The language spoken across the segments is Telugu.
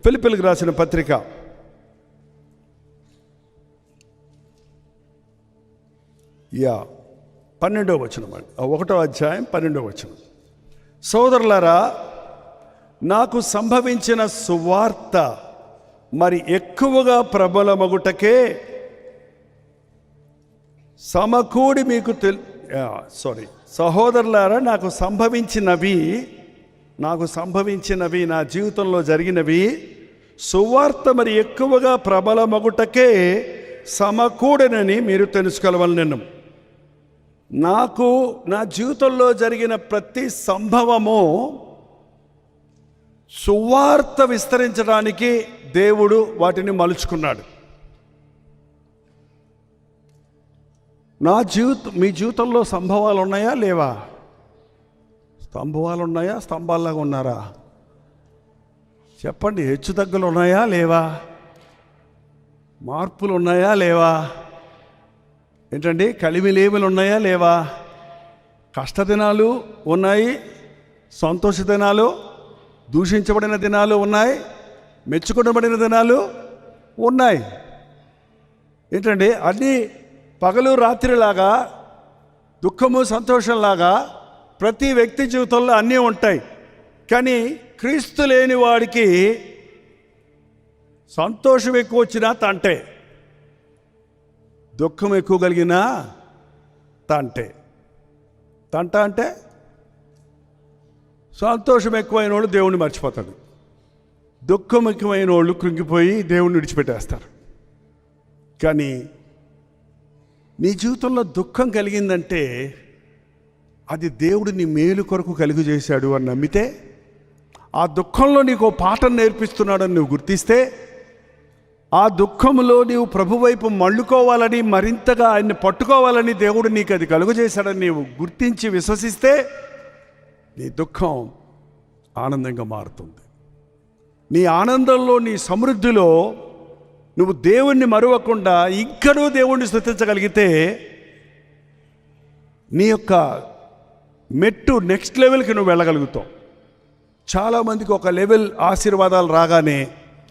ఫిలిప్పీయులకు రాసిన పత్రిక 12వ వచనం, 1వ అధ్యాయం 12వ వచనం. సోదరులారా, నాకు సంభవించిన సువార్త మరి ఎక్కువగా ప్రబలమగుటకే సమకూడి మీకు సహోదరులారా, నాకు సంభవించినవి నా జీవితంలో జరిగినవి సువార్త మరి ఎక్కువగా ప్రబలమగుటకే సమకూడనని మీరు తెలుసుకోగలవలెను. నాకు నా జీవితంలో జరిగిన ప్రతి సంభవము సువార్త విస్తరించడానికి దేవుడు వాటిని మలుచుకున్నాడు. మీ జీవితంలో సంభవాలు ఉన్నాయా లేవా? సంభవాలు ఉన్నాయా? స్తంభాల్లాగా ఉన్నారా? చెప్పండి. హెచ్చు తగ్గులు ఉన్నాయా లేవా? మార్పులు ఉన్నాయా లేవా? ఏంటండి, కలిమిలేములు ఉన్నాయా లేవా? కష్టదినాలు ఉన్నాయి, సంతోష దినాలు, దూషించబడిన దినాలు ఉన్నాయి, మెచ్చుకొనబడిన దినాలు ఉన్నాయి. ఏంటండి, అన్నీ పగలు రాత్రిలాగా, దుఃఖము సంతోషంలాగా ప్రతి వ్యక్తి జీవితంలో అన్నీ ఉంటాయి. కానీ క్రీస్తు లేని వాడికి సంతోషం ఎక్కువ వచ్చినా తంటే, దుఃఖం ఎక్కువ కలిగినా తంటే. తంట అంటే సంతోషం ఎక్కువైన వాళ్ళు దేవుణ్ణి మర్చిపోతాడు, దుఃఖం ఎక్కువైన వాళ్ళు కృంగిపోయి దేవుణ్ణి విడిచిపెట్టేస్తారు. కానీ నీ జీవితంలో దుఃఖం కలిగిందంటే అది దేవుడు నీ మేలు కొరకు కలుగు చేశాడు అని నమ్మితే, ఆ దుఃఖంలో నీకు పాఠం నేర్పిస్తున్నాడని నువ్వు గుర్తిస్తే, ఆ దుఃఖంలో నీవు ప్రభు వైపు మళ్ళుకోవాలని, మరింతగా ఆయన్ని పట్టుకోవాలని దేవుడు నీకు అది కలుగు చేశాడని నీవు గుర్తించి విశ్వసిస్తే నీ దుఃఖం ఆనందంగా మారుతుంది. నీ ఆనందంలో, నీ సమృద్ధిలో నువ్వు దేవుణ్ణి మరువకుండా ఇంకనూ దేవుణ్ణి స్తుతించగలిగితే నీ యొక్క మెట్టు నెక్స్ట్ లెవెల్కి నువ్వు వెళ్ళగలుగుతావు. చాలామందికి ఒక లెవెల్ ఆశీర్వాదాలు రాగానే,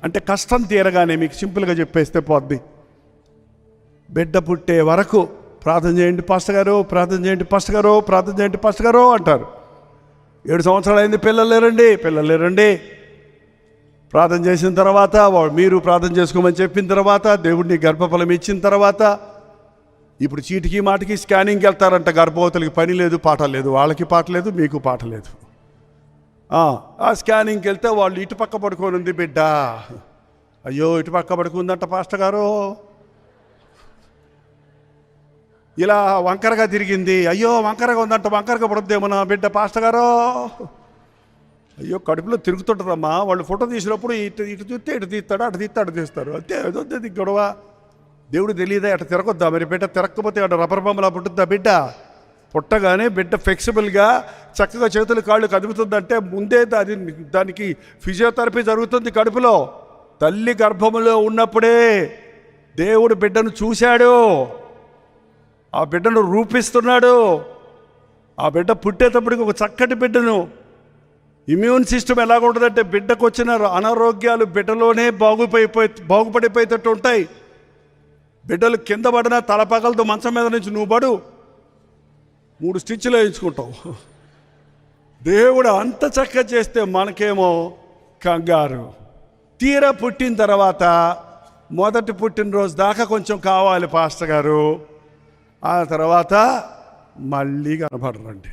అంటే కష్టం తీరగానే, మీకు సింపుల్గా చెప్పేస్తే పోద్ది, బిడ్డ పుట్టే వరకు ప్రార్థన చేయండి పాస్టర్ గారు, ప్రార్థన చేయండి పాస్టర్ గారు, ప్రార్థన చేయండి పాస్టర్ గారు అంటారు. 7 సంవత్సరాలు అయింది, పిల్లలు లేరండి. ప్రార్థన చేసిన తర్వాత, మీరు ప్రార్థన చేసుకోమని చెప్పిన తర్వాత, దేవుడిని గర్భఫలం ఇచ్చిన తర్వాత, ఇప్పుడు చీటికి మాటికి స్కానింగ్కి వెళ్తారంట. గర్భవతులకి పని లేదు, పాట లేదు, వాళ్ళకి పాట లేదు, మీకు పాట లేదు. ఆ స్కానింగ్కి వెళ్తే వాళ్ళు ఇటు పక్క పడుకొని ఉంది బిడ్డ, అయ్యో ఇటు పక్క పడుకుందంట పాస్టర్ గారు, ఇలా వంకరగా తిరిగింది, అయ్యో వంకరగా ఉందంట, వంకరగా పడుద్దేమో నా బిడ్డ పాస్టర్ గారు, అయ్యో కడుపులో తిరుగుతుంటుందమ్మా. వాళ్ళు ఫోటో తీసినప్పుడు ఇటు చూస్తే ఇటు తీస్తాడు, అటు తీస్తే అటు తీస్తారు, అంతే. అదొద్ది గొడవ. దేవుడు తెలియదా అటు తిరగొద్దా? మరి బిడ్డ తిరగకపోతే అటు రబ్బర్ బొమ్మలా పుట్టుద్దా బిడ్డ? పుట్టగానే బిడ్డ ఫ్లెక్సిబుల్గా చక్కగా చేతులు కాళ్ళు కదుపుతుందంటే ముందే దానికి ఫిజియోథెరపీ జరుగుతుంది కడుపులో. తల్లి గర్భములో ఉన్నప్పుడే దేవుడు బిడ్డను చూశాడు, ఆ బిడ్డను రూపిస్తున్నాడు. ఆ బిడ్డ పుట్టేటప్పటికి ఒక చక్కటి బిడ్డను, ఇమ్యూన్ సిస్టమ్ ఎలాగ ఉంటుందంటే బిడ్డకు వచ్చిన అనారోగ్యాలు బిడ్డలోనే బాగుపడిపోయేటట్టు ఉంటాయి. బిడ్డలు కింద పడినా తలపగలతో మంచం మీద నుంచి నువ్వు పడు, 3 స్టిచ్లు వేయించుకుంటావు. దేవుడు అంత చక్కగా చేస్తే మనకేమో కంగారు. తీరా పుట్టిన తర్వాత మొదటి పుట్టినరోజు దాకా కొంచెం కావాలి పాస్టర్ గారు, ఆ తర్వాత మళ్ళీ కనపడరండి.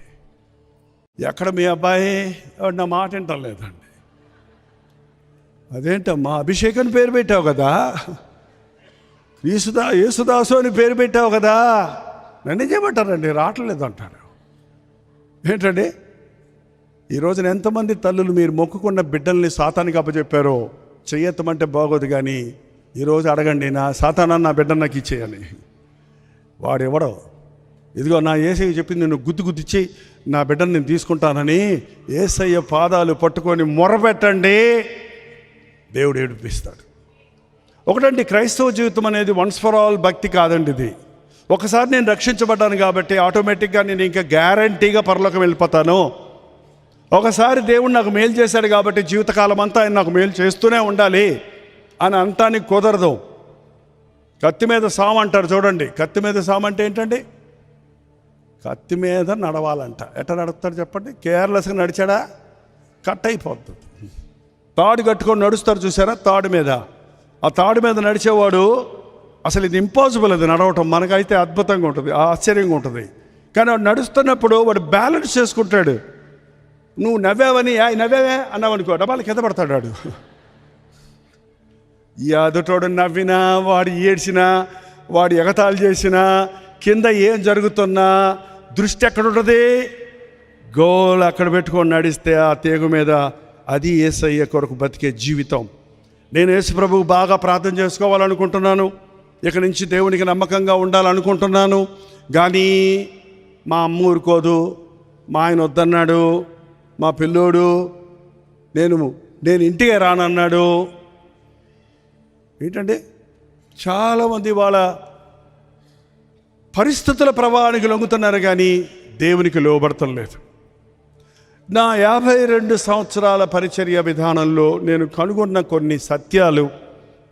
ఎక్కడ మీ అబ్బాయి? నా మాట వింటలేదండి. అదేంటమ్మా, అభిషేకం పేరు పెట్టావు కదా, యేసుదాసు అని పేరు పెట్టావు కదా, నన్ను చేయమంటారండి, రావట్లేదు అంటారు. ఏంటండి, ఈ రోజున ఎంతమంది తల్లులు మీరు మొక్కుకున్న బిడ్డల్ని సాతానికి అప్పచెప్పారో? చెయ్యెత్తమంటే బాగోదు, కానీ ఈరోజు అడగండి, నా సాతానా నా బిడ్డ నాకు ఇచ్చేయని. వాడు ఎవడో, ఇదిగో నా యేసయ్య చెప్పింది, నేను గుద్దిచ్చి నా బిడ్డను నేను తీసుకుంటానని యేసయ్య పాదాలు పట్టుకొని మొరపెట్టండి, దేవుడు ఏడిపిస్తాడు. ఒకటండి, క్రైస్తవ జీవితం అనేది వన్స్ ఫర్ ఆల్ భక్తి కాదండి. ఇది ఒకసారి నేను రక్షించబడ్డాను కాబట్టి ఆటోమేటిక్గా నేను ఇంకా గ్యారంటీగా పరలోకం వెళ్ళిపోతాను, ఒకసారి దేవుడు నాకు మేలు చేశాడు కాబట్టి జీవితకాలం అంతా ఆయన నాకు మేలు చేస్తూనే ఉండాలి అని అంటానికి కుదరదు. కత్తి మీద సాము అంటారు చూడండి. కత్తి మీద సాము అంటే ఏంటండి? కత్తి మీద నడవాలంట. ఎట్లా నడుపుతాడు చెప్పండి? కేర్లెస్గా నడిచాడా కట్ అయిపోతుంది. తాడు కట్టుకొని నడుస్తారు చూసారా, తాడు మీద. ఆ తాడు మీద నడిచేవాడు అసలు ఇది ఇంపాసిబుల్, అది నడవటం. మనకైతే అద్భుతంగా ఉంటుంది, ఆశ్చర్యంగా ఉంటుంది. కానీ వాడు నడుస్తున్నప్పుడు వాడు బ్యాలెన్స్ చేసుకుంటాడు. నువ్వు నవ్వావని నవ్వావే అన్నావనుకో, డబ్బాలు కింద పడతాడు వాడు. ఈ అదుటోడు నవ్వినా, వాడు ఏడ్చినా, వాడు ఎగతాళి చేసినా, కింద ఏం జరుగుతున్నా దృష్టి ఎక్కడ ఉంటుంది? గోల్ అక్కడ పెట్టుకొని నడిస్తే ఆ తీగ మీద. అది యేసయ్య కొరకు బతికే జీవితం. నేను యేసు ప్రభువు బాగా ప్రార్థన చేసుకోవాలనుకుంటున్నాను. ఇక నుంచి దేవునికి నమ్మకంగా ఉండాలనుకుంటున్నాను. కానీ మా అమ్మ ఊరుకోదు, మా ఆయన వద్దన్నాడు, మా పిల్లోడు నేను ఇంటికే రానన్నాడు. ఏంటంటే చాలామంది వాళ్ళ పరిస్థితుల ప్రభావానికి లొంగుతున్నారు కానీ దేవునికి లోబడటం లేదు. నా 52 సంవత్సరాల పరిచర్య విధానంలో నేను కనుగొన్న కొన్ని సత్యాలు,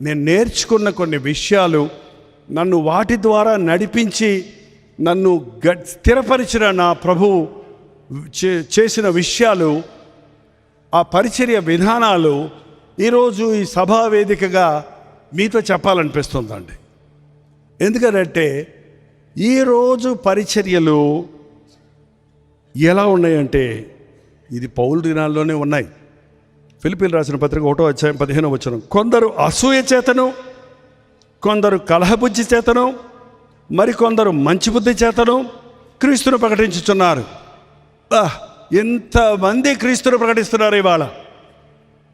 నేను నేర్చుకున్న కొన్ని విషయాలు, నన్ను వాటి ద్వారా నడిపించి నన్ను స్థిరపరిచిన నా ప్రభువు చేసిన విషయాలు, ఆ పరిచర్య విధానాలు ఈరోజు ఈ సభా వేదికగా మీతో చెప్పాలనిపిస్తుందండి. ఎందుకంటే ఈరోజు పరిచర్యలు ఎలా ఉన్నాయంటే ఇది పౌలు దినాల్లోనే ఉన్నాయి. ఫిలిప్పీయులకు రాసిన పత్రిక 1వ అధ్యాయం 15వ వచనం, కొందరు అసూయ చేతను, కొందరు కలహబుద్ధి చేతను, మరికొందరు మంచి బుద్ధి చేతను క్రీస్తును ప్రకటించుచున్నారు. ఎంతమంది క్రీస్తును ప్రకటిస్తున్నారు ఇవాళ.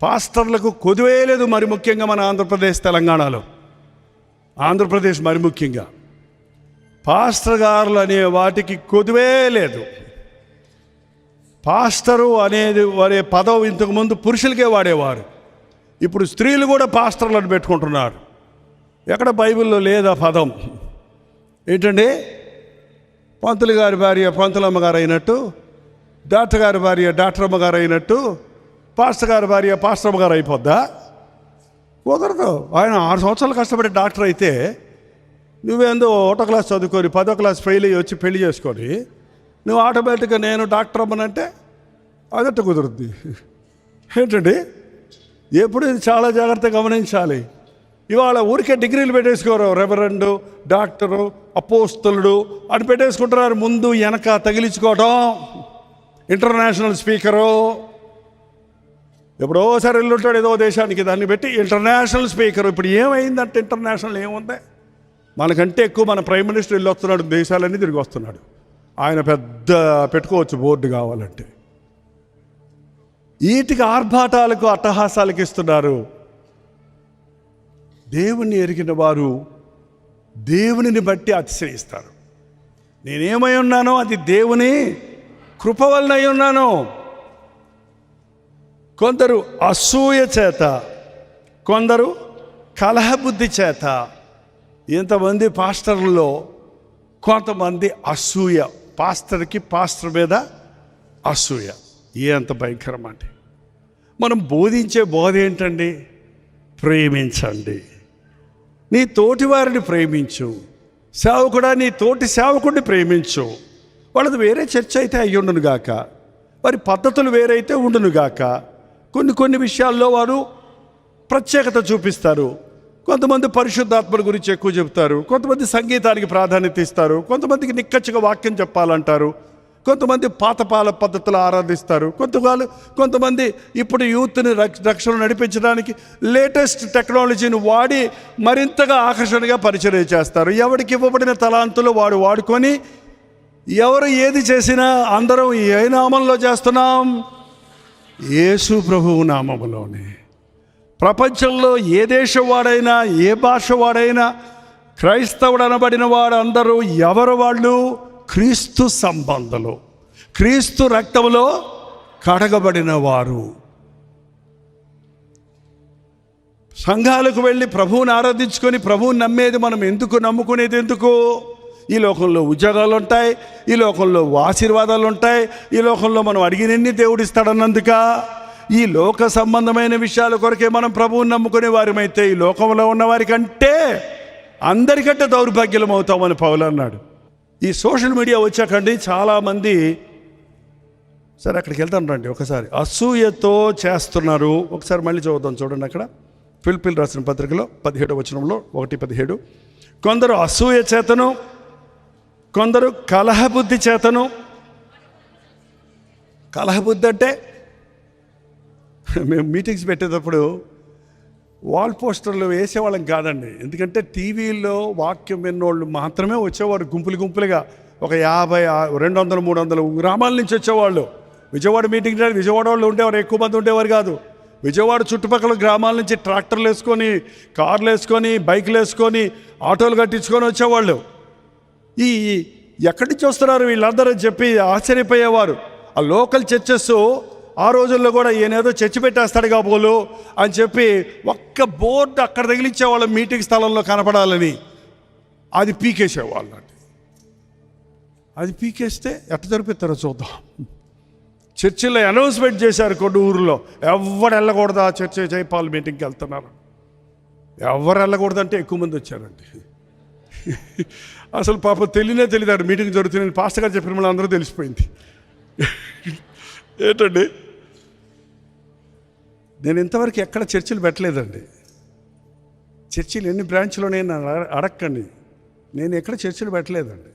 పాస్టర్లకు కొదువే లేదు. మరి ముఖ్యంగా మన ఆంధ్రప్రదేశ్, తెలంగాణలో, ఆంధ్రప్రదేశ్ మరి ముఖ్యంగా పాస్టర్ గారులు అనే వాటికి కొదువే లేదు. పాస్టరు అనేది వాడే పదం ఇంతకుముందు పురుషులకే వాడేవారు. ఇప్పుడు స్త్రీలు కూడా పాస్టర్లను పెట్టుకుంటున్నారు. ఎక్కడ బైబిల్లో లేదా పదం? ఏంటండి? పంతులు గారి భార్య పంతులమ్మ గారు అయినట్టు, డాక్టర్ గారి భార్య డాక్టర్ అమ్మ గారు అయినట్టు, పాస్టర్ గారి భార్య పాస్టర్ అమ్మ గారు అయిపోద్దా? కుదరదు. ఆయన 6 సంవత్సరాలు కష్టపడి డాక్టర్ అయితే నువ్వేందో 1వ క్లాస్ చదువుకొని 10వ క్లాస్ ఫెయిల్ అయ్యి వచ్చి పెళ్లి చేసుకొని నువ్వు ఆటోమేటిక్గా నేను డాక్టర్ అమ్మనంటే అదట్టు కుదురుద్ది. ఏంటండి? ఎప్పుడు ఇది చాలా జాగ్రత్తగా గమనించాలి. ఇవాళ ఊరికే డిగ్రీలు పెట్టేసుకోరు. రెవరెండు, డాక్టరు, అపోస్తలుడు అని పెట్టేసుకుంటున్నారు. ముందు వెనక తగిలించుకోవటం. ఇంటర్నేషనల్ స్పీకరు, ఎప్పుడోసారి వెళ్ళుంటాడు ఏదో దేశానికి, దాన్ని పెట్టి ఇంటర్నేషనల్ స్పీకరు. ఇప్పుడు ఏమైందంటే ఇంటర్నేషనల్ ఏముంది? మనకంటే ఎక్కువ మన ప్రైమ్ మినిస్టర్ వెళ్ళి వస్తున్నాడు, దేశాలన్నీ తిరిగి వస్తున్నాడు. ఆయన పెద్ద పెట్టుకోవచ్చు బోర్డు కావాలంటే. వీటికి ఆర్భాటాలకు అట్టహాసాలకు ఇస్తున్నారు. దేవుణ్ణి ఎరిగిన వారు దేవునిని బట్టి అతిశయిస్తారు. నేనేమై ఉన్నానో అది దేవుని కృప వలన అయి ఉన్నాను. కొందరు అసూయ చేత, కొందరు కలహబుద్ధి చేత. ఇంతమంది పాస్టర్లలో కొంతమంది అసూయ. పాస్టర్కి పాస్టర్ మీద అసూయ. ఎంత భయంకరం అంటే. మనం బోధించే బోధ ఏంటండి? ప్రేమించండి, నీ తోటి వారిని ప్రేమించు, సేవకుడా నీ తోటి సేవకుడిని ప్రేమించు. వాళ్ళది వేరే చర్చ అయితే అయ్యి ఉండునుగాక, వారి పద్ధతులు వేరైతే ఉండునుగాక. కొన్ని విషయాల్లో వారు ప్రత్యేకత చూపిస్తారు. కొంతమంది పరిశుద్ధాత్మల గురించి ఎక్కువ చెప్తారు, కొంతమంది సంగీతానికి ప్రాధాన్యత ఇస్తారు, కొంతమందికి నిక్కచ్చిగా వాక్యం చెప్పాలంటారు, కొంతమంది పాతపాల పద్ధతులు ఆరాధిస్తారు, కొంతమంది ఇప్పుడు యూత్ని రక్షణ నడిపించడానికి లేటెస్ట్ టెక్నాలజీని వాడి మరింతగా ఆకర్షణగా పరిచయం చేస్తారు. ఎవరికి ఇవ్వబడిన తలాంతులు వాడు వాడుకొని ఎవరు ఏది చేసినా అందరం ఏ నామంలో చేస్తున్నాం? యేసు ప్రభువు నామములోనే. ప్రపంచంలో ఏ దేశం వాడైనా, ఏ భాష వాడైనా, క్రైస్తవుడు అనబడిన వాడు అందరూ ఎవరు? వాళ్ళు క్రీస్తు సంబంధులు, క్రీస్తు రక్తములో కడగబడిన వారు. సంఘాలకు వెళ్ళి ప్రభువుని ఆరాధించుకొని ప్రభువుని నమ్మేది మనం ఎందుకు? నమ్ముకునేది ఎందుకు? ఈ లోకంలో ఉద్యోగాలు ఉంటాయి, ఈ లోకంలో ఆశీర్వాదాలు ఉంటాయి, ఈ లోకంలో మనం అడిగినన్ని దేవుడు ఇస్తాడన్నందుక ఈ లోక సంబంధమైన విషయాల కొరకే మనం ప్రభువుని నమ్ముకునే వారమైతే ఈ లోకంలో ఉన్న వారికంటే అందరికంటే దౌర్భాగ్యం అవుతామని పౌలు అన్నాడు. ఈ సోషల్ మీడియా వచ్చాకండి చాలామంది, సరే అక్కడికి వెళ్తాను రండి ఒకసారి, అసూయతో చేస్తున్నారు. ఒకసారి మళ్ళీ చదువుతాం చూడండి, అక్కడ ఫిలిప్పీలు రాసిన పత్రికలో 17వ వచనంలో 1:17, కొందరు అసూయ చేతను, కొందరు కలహబుద్ధి చేతను. కలహబుద్ధి అంటే మేము మీటింగ్స్ పెట్టేటప్పుడు వాల్ పోస్టర్లు వేసేవాళ్ళం కాదండి. ఎందుకంటే టీవీలో వాక్యం విన్నోళ్ళు మాత్రమే వచ్చేవారు, గుంపులుగా ఒక 50, 200, 300 గ్రామాల నుంచి వచ్చేవాళ్ళు. విజయవాడ మీటింగ్ విజయవాడ వాళ్ళు ఉండేవారు, ఎక్కువ మంది ఉండేవారు కాదు. విజయవాడ చుట్టుపక్కల గ్రామాల నుంచి ట్రాక్టర్లు వేసుకొని, కార్లు వేసుకొని, బైకులు వేసుకొని, ఆటోలు కట్టించుకొని వచ్చేవాళ్ళు. ఈ ఎక్కడి నుంచి వస్తున్నారు వీళ్ళందరూ చెప్పి ఆశ్చర్యపోయేవారు. ఆ లోకల్ చర్చెస్ ఆ రోజుల్లో కూడా ఈయనేదో చర్చి పెట్టేస్తాడు కాబోలు అని చెప్పి ఒక్క బోర్డు అక్కడ తగిలించేవాళ్ళు మీటింగ్ స్థలంలో కనపడాలని. అది పీకేసేవాళ్ళు. అది పీకేస్తే ఎట్ట జరిపిస్తారో చూద్దాం. చర్చిలో అనౌన్స్మెంట్ చేశారు కొన్ని ఊర్లో, ఎవరు వెళ్ళకూడదు ఆ చర్చి జైపాల్ మీటింగ్కి వెళ్తున్నారు. ఎవరు వెళ్ళకూడదంటే ఎక్కువ మంది వచ్చారండి. అసలు పాపం తెలియదు మీటింగ్ జరుగుతుంది. పాస్టర్ గారు చెప్పిన మళ్ళీ అందరూ తెలిసిపోయింది. ఏంటండి, నేను ఇంతవరకు ఎక్కడ చర్చిలు పెట్టలేదండి. చర్చిలు ఎన్ని బ్రాంచ్లో నేను అడక్కండి, నేను ఎక్కడ చర్చిలు పెట్టలేదండి.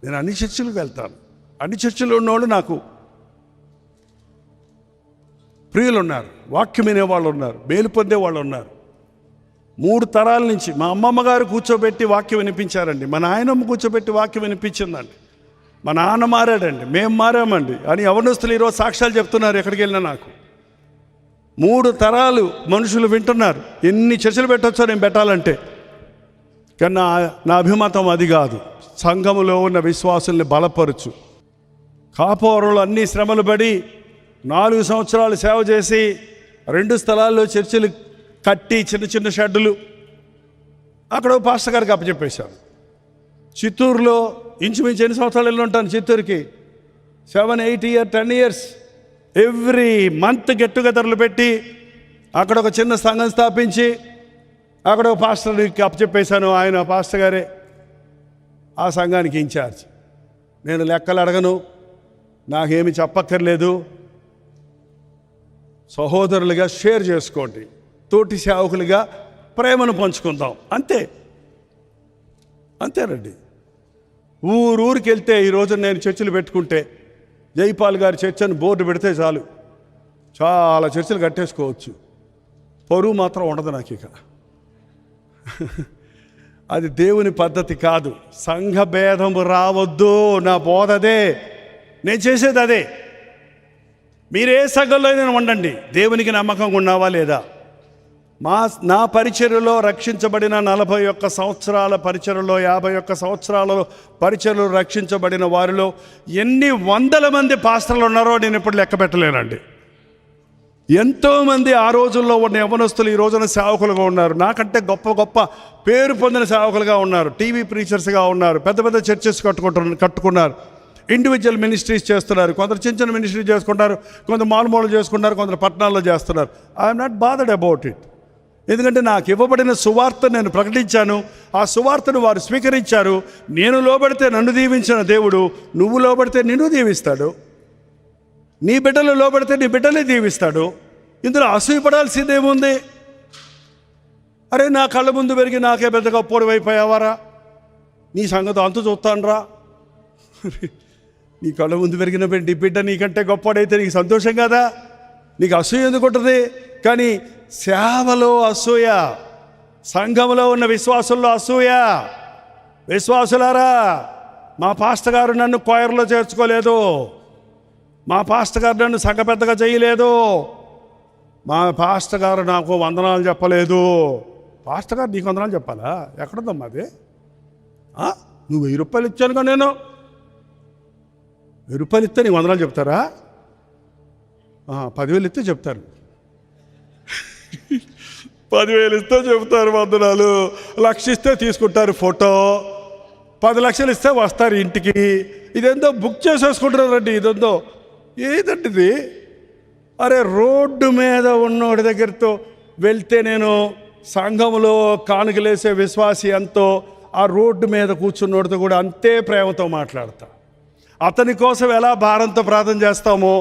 నేను అన్ని చర్చిలకు వెళ్తాను. అన్ని చర్చిలో ఉన్నవాళ్ళు నాకు ప్రియులు ఉన్నారు, వాక్యం వినేవాళ్ళు ఉన్నారు, మేలు పొందే వాళ్ళు ఉన్నారు. 3 తరాల నుంచి మా అమ్మమ్మ గారు కూర్చోబెట్టి వాక్యం వినిపించారండి, మా నాయనమ్మ కూర్చోబెట్టి వాక్యం వినిపించిందండి, మా నాన్న మారాడండి, మేము మారామండి అని యవనస్తులు ఈరోజు సాక్ష్యాలు చెప్తున్నారు ఎక్కడికి వెళ్ళినా. నాకు 3 తరాలు మనుషులు వింటున్నారు. ఎన్ని చర్చలు పెట్టొచ్చో నేను పెట్టాలంటే, కానీ నా అభిమతం అది కాదు. సంఘములో ఉన్న విశ్వాసుల్ని బలపరచు. కాపోరులు అన్ని శ్రమలు పడి 4 సంవత్సరాలు సేవ చేసి 2 స్థలాల్లో చర్చిలు కట్టి చిన్న షెడ్డులు అక్కడ పాస్టర్ గారికి అప్పచెప్పేశారు. చిత్తూరులో ఇంచుమించు ఎన్ని సంవత్సరాలు వెళ్ళి ఉంటాను చిత్తూరుకి, 7, 8 years, 10 years ఎవ్రీ మంత్ గెట్ టుగెదర్లు పెట్టి అక్కడ ఒక చిన్న సంఘం స్థాపించి అక్కడ ఒక పాస్టర్కి అప్పచెప్పేశాను. ఆయన పాస్టర్ గారే ఆ సంఘానికి ఇన్ఛార్జ్. నేను లెక్కలు అడగను, నాకేమి చెప్పక్కర్లేదు. సహోదరులుగా షేర్ చేసుకోండి, తోటి సేవకులుగా ప్రేమను పంచుకుందాం, అంతేనండి. ఊరికి వెళ్తే ఈరోజు నేను చర్చిలు పెట్టుకుంటే జైపాల్ గారి చర్చ్ అని బోర్డు పెడితే చాలు, చాలా చర్చిలు కట్టేసుకోవచ్చు. పరువు మాత్రం ఉండదు నాకు ఇక. అది దేవుని పద్ధతి కాదు. సంఘ భేదము రావద్దు, నా బోధ అదే, నేను చేసేది అదే. మీరే సంఘంలో అయినా ఉండండి, దేవునికి నమ్మకంగా ఉన్నావా లేదా. నా పరిచర్యలో రక్షించబడిన 41 సంవత్సరాల పరిచర్యలో 51 సంవత్సరాల పరిచర్యలో రక్షించబడిన వారిలో ఎన్ని వందల మంది పాస్టర్లు ఉన్నారో నేను ఇప్పుడు లెక్క పెట్టలేనండి. ఎంతోమంది ఆ రోజుల్లో ఉన్న యవనస్తులు ఈ రోజున సేవకులుగా ఉన్నారు. నాకంటే గొప్ప పేరు పొందిన సేవకులుగా ఉన్నారు, టీవీ ప్రీచర్స్గా ఉన్నారు, పెద్ద చర్చెస్ కట్టుకున్నారు, ఇండివిజువల్ మినిస్ట్రీస్ చేస్తున్నారు. కొందరు చిన్న మినిస్ట్రీ చేసుకుంటారు, కొందరు మాలుమూలు చేసుకుంటారు, కొందరు పట్టణాల్లో చేస్తున్నారు. I'm not bothered about it. ఎందుకంటే నాకు ఇవ్వబడిన సువార్త నేను ప్రకటించాను, ఆ సువార్తను వారు స్వీకరించారు. నేను లోబడితే నన్ను దీవించిన దేవుడు నువ్వు లోబడితే నిన్ను దీవిస్తాడు, నీ బిడ్డలు లోబడితే నీ బిడ్డలే దీవిస్తాడు. ఇందులో అసూయపడాల్సిందేముంది? అరే నా కళ్ళ ముందు పెరిగి నాకే పెద్ద గొప్పోడు అయిపోయావారా, నీ సంగతి అంతు చూస్తానురా. నీ కళ్ళ ముందు పెరిగిన బిడ్డ నీకంటే గొప్పవాడైతే నీకు సంతోషం కదా, నీకు అసూయ ఎందుకు ఉంటుంది? కానీ సేవలో అసూయ, సంఘంలో ఉన్న విశ్వాసుల్లో అసూయ. విశ్వాసులారా, మా పాస్టర్ గారు నన్ను కోయర్లో చేర్చుకోలేదు, మా పాస్టర్ గారు నన్ను సంఘ పెద్దగా చేయలేదు, మా పాస్టర్ గారు నాకు వందనాలు చెప్పలేదు. పాస్టర్ గారు నీకు వందనాలు చెప్పాలా? ఎక్కడుందమ్మా అది? నువ్వు 1000 రూపాయలు ఇచ్చానుగా, నేను 1000 రూపాయలు ఇస్తే నీకు వందనాలు చెప్తారా? 10,000 ఇస్తే చెప్తారు. 10,000 ఇస్తే చెప్తారు వందనాలు. 1,00,000 ఇస్తే తీసుకుంటారు ఫోటో. 10 లక్షలు ఇస్తే వస్తారు ఇంటికి. ఇదేందో బుక్ చేసేసుకుంటున్నారండి. ఇదేందో ఏదండి ఇది? అరే, రోడ్డు మీద ఉన్నోడి దగ్గరతో వెళ్తే, నేను సంఘంలో కానుకలేసే విశ్వాసి ఎంతో, ఆ రోడ్డు మీద కూర్చున్నోడితో కూడా అంతే ప్రేమతో మాట్లాడతా. అతని కోసం ఎలా భారంతో ప్రార్థన చేస్తామో,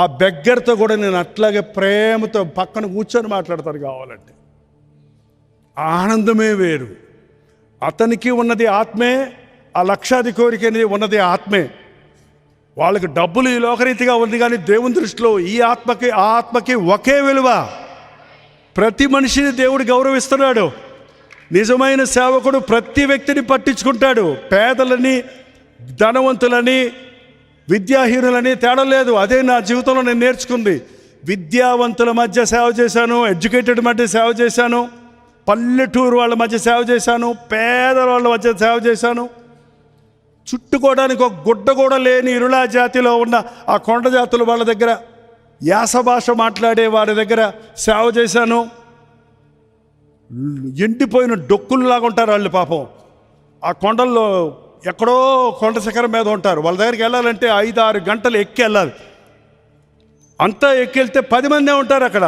ఆ బెగ్గర్తో కూడా నేను అట్లాగే ప్రేమతో పక్కన కూర్చొని మాట్లాడతాను. కావాలంటే ఆనందమే వేరు. అతనికి ఉన్నది ఆత్మే, ఆ లక్షాధికారికి ఉన్నది ఆత్మే. వాళ్ళకి డబ్బులు ఈ లోకరీతిగా ఉంది, కానీ దేవుని దృష్టిలో ఈ ఆత్మకి ఆ ఆత్మకి ఒకే విలువ. ప్రతి మనిషిని దేవుడు గౌరవిస్తున్నాడు. నిజమైన సేవకుడు ప్రతి వ్యక్తిని పట్టించుకుంటాడు. పేదలని, ధనవంతులని, విద్యాహీనులని తేడా లేదు. అదే నా జీవితంలో నేను నేర్చుకుంది. విద్యావంతుల మధ్య సేవ చేశాను, ఎడ్యుకేటెడ్ మధ్య సేవ చేశాను, పల్లెటూరు వాళ్ళ మధ్య సేవ చేశాను, పేదవాళ్ళ మధ్య సేవ చేశాను. చుట్టుకోవడానికి ఒక గుడ్డ కూడా లేని ఇరుళా జాతిలో ఉన్న ఆ కొండ జాతుల వాళ్ళ దగ్గర, యాస భాష మాట్లాడే వారి దగ్గర సేవ చేశాను. ఎండిపోయిన డొక్కుల్లాగా ఉంటారు వాళ్ళు. పాపం ఆ కొండల్లో ఎక్కడో కొండ శిఖరం మీద ఉంటారు. వాళ్ళ దగ్గరికి వెళ్ళాలంటే 5-6 గంటలు ఎక్కి వెళ్ళాలి. అంతా ఎక్కి వెళ్తే 10 మందే ఉంటారు అక్కడ.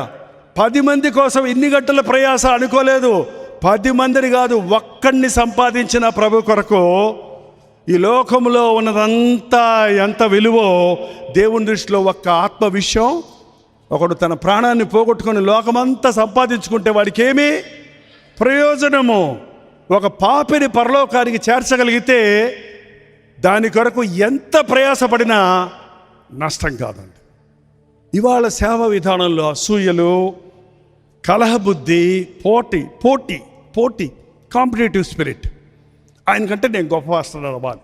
10 మంది కోసం ఇన్ని గంటల ప్రయాస అనుకోలేదు. 10 మందిని కాదు, ఒక్కడిని సంపాదించిన ప్రభు కొరకు ఈ లోకంలో ఉన్నదంతా ఎంత విలువో దేవుని దృష్టిలో ఒక్క ఆత్మ విషయం. ఒకడు తన ప్రాణాన్ని పోగొట్టుకొని లోకమంతా సంపాదించుకుంటే వాడికి ఏమీ ప్రయోజనము? ఒక పాపిని పరలోకానికి చేర్చగలిగితే దాని కొరకు ఎంత ప్రయాసపడినా నష్టం కాదండి. ఇవాళ సేవ విధానంలో అసూయలు, కలహబుద్ధి, పోటీ, కాంపిటేటివ్ స్పిరిట్. ఆయనకంటే నేను గొప్ప వస్తున్నాను అవ్వాలి,